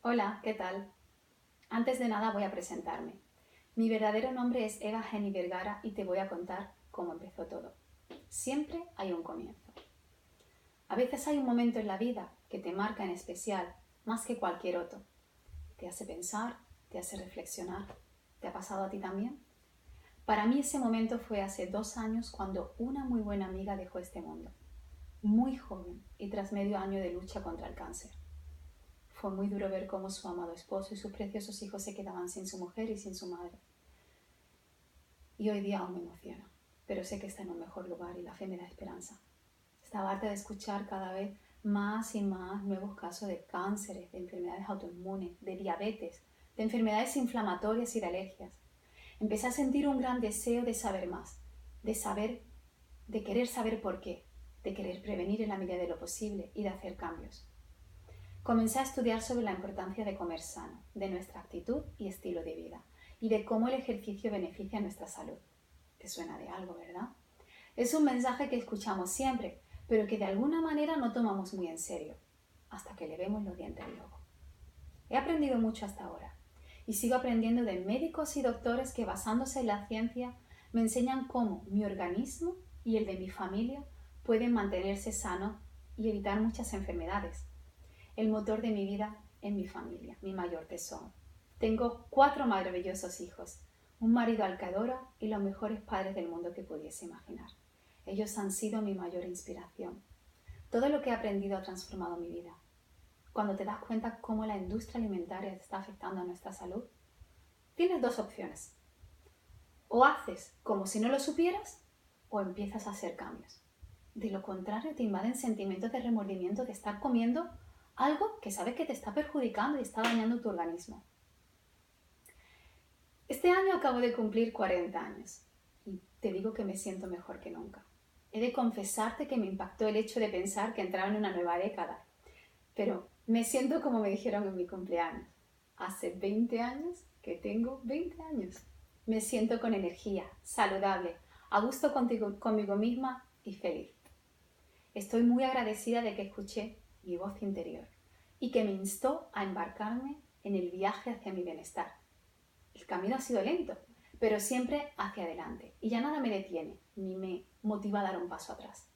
Hola, ¿qué tal? Antes de nada voy a presentarme. Mi verdadero nombre es Eva Geni Vergara y te voy a contar cómo empezó todo. Siempre hay un comienzo. A veces hay un momento en la vida que te marca en especial, más que cualquier otro. Te hace pensar, te hace reflexionar. ¿Te ha pasado a ti también? Para mí ese momento fue hace 2 años cuando una muy buena amiga dejó este mundo. Muy joven y tras medio año de lucha contra el cáncer. Fue muy duro ver cómo su amado esposo y sus preciosos hijos se quedaban sin su mujer y sin su madre. Y hoy día aún me emociona, pero sé que está en un mejor lugar y la fe me da esperanza. Estaba harta de escuchar cada vez más y más nuevos casos de cánceres, de enfermedades autoinmunes, de diabetes, de enfermedades inflamatorias y de alergias. Empecé a sentir un gran deseo de saber más, de saber, de querer saber por qué, de querer prevenir en la medida de lo posible y de hacer cambios. Comencé a estudiar sobre la importancia de comer sano, de nuestra actitud y estilo de vida, y de cómo el ejercicio beneficia nuestra salud. Te suena de algo, ¿verdad? Es un mensaje que escuchamos siempre, pero que de alguna manera no tomamos muy en serio, hasta que le vemos los dientes al lobo. He aprendido mucho hasta ahora, y sigo aprendiendo de médicos y doctores que basándose en la ciencia me enseñan cómo mi organismo y el de mi familia pueden mantenerse sanos y evitar muchas enfermedades. El motor de mi vida es mi familia, mi mayor tesoro. Tengo 4 maravillosos hijos, un marido al que adoro y los mejores padres del mundo que pudiese imaginar. Ellos han sido mi mayor inspiración. Todo lo que he aprendido ha transformado mi vida. Cuando te das cuenta cómo la industria alimentaria está afectando a nuestra salud, tienes 2 opciones. O haces como si no lo supieras o empiezas a hacer cambios. De lo contrario, te invaden sentimientos de remordimiento de estar comiendo algo que sabes que te está perjudicando y está dañando tu organismo. Este año acabo de cumplir 40 años y te digo que me siento mejor que nunca. He de confesarte que me impactó el hecho de pensar que entraba en una nueva década, pero me siento como me dijeron en mi cumpleaños. Hace 20 años que tengo 20 años. Me siento con energía, saludable, a gusto conmigo misma y feliz. Estoy muy agradecida de que escuché mi voz interior y que me instó a embarcarme en el viaje hacia mi bienestar. El camino ha sido lento, pero siempre hacia adelante y ya nada me detiene ni me motiva a dar un paso atrás.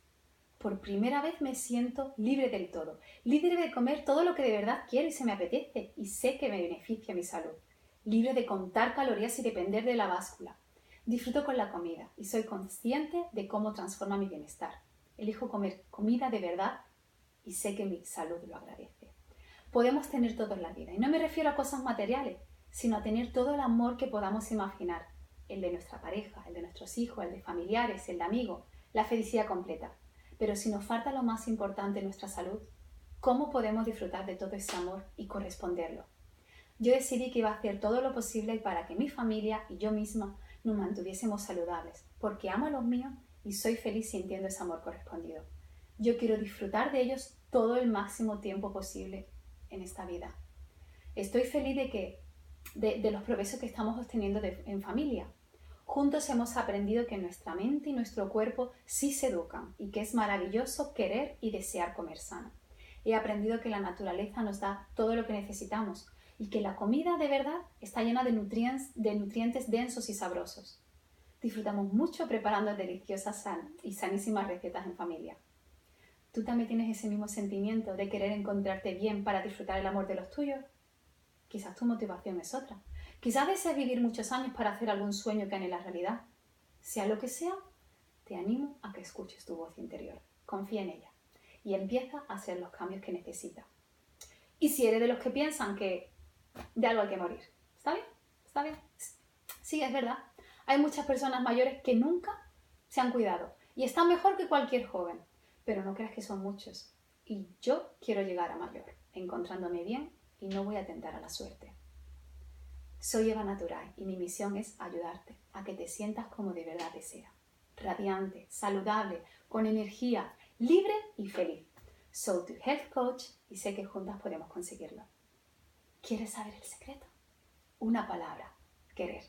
Por primera vez me siento libre del todo, libre de comer todo lo que de verdad quiero y se me apetece y sé que me beneficia mi salud, libre de contar calorías y depender de la báscula. Disfruto con la comida y soy consciente de cómo transforma mi bienestar. Elijo comer comida de verdad y sé que mi salud lo agradece. Podemos tener todo en la vida y no me refiero a cosas materiales, sino a tener todo el amor que podamos imaginar, el de nuestra pareja, el de nuestros hijos, el de familiares, el de amigos, la felicidad completa. Pero si nos falta lo más importante, nuestra salud, ¿cómo podemos disfrutar de todo ese amor y corresponderlo? Yo decidí que iba a hacer todo lo posible para que mi familia y yo misma nos mantuviésemos saludables, porque amo a los míos y soy feliz sintiendo ese amor correspondido. Yo quiero disfrutar de ellos todo el máximo tiempo posible en esta vida. Estoy feliz de los progresos que estamos obteniendo en familia. Juntos hemos aprendido que nuestra mente y nuestro cuerpo sí se educan y que es maravilloso querer y desear comer sano. He aprendido que la naturaleza nos da todo lo que necesitamos y que la comida de verdad está llena de nutrientes densos y sabrosos. Disfrutamos mucho preparando deliciosas y sanísimas recetas en familia. ¿Tú también tienes ese mismo sentimiento de querer encontrarte bien para disfrutar el amor de los tuyos? Quizás tu motivación es otra. Quizás deseas vivir muchos años para hacer algún sueño que anhelas realidad. Sea lo que sea, te animo a que escuches tu voz interior. Confía en ella y empieza a hacer los cambios que necesitas. Y si eres de los que piensan que de algo hay que morir, ¿está bien? ¿Está bien? Sí, es verdad. Hay muchas personas mayores que nunca se han cuidado y están mejor que cualquier joven, pero no creas que son muchos. Y yo quiero llegar a mayor, encontrándome bien y no voy a tentar a la suerte. Soy Eva Natural y mi misión es ayudarte a que te sientas como de verdad deseas. Radiante, saludable, con energía, libre y feliz. Soy tu health coach y sé que juntas podemos conseguirlo. ¿Quieres saber el secreto? Una palabra: querer.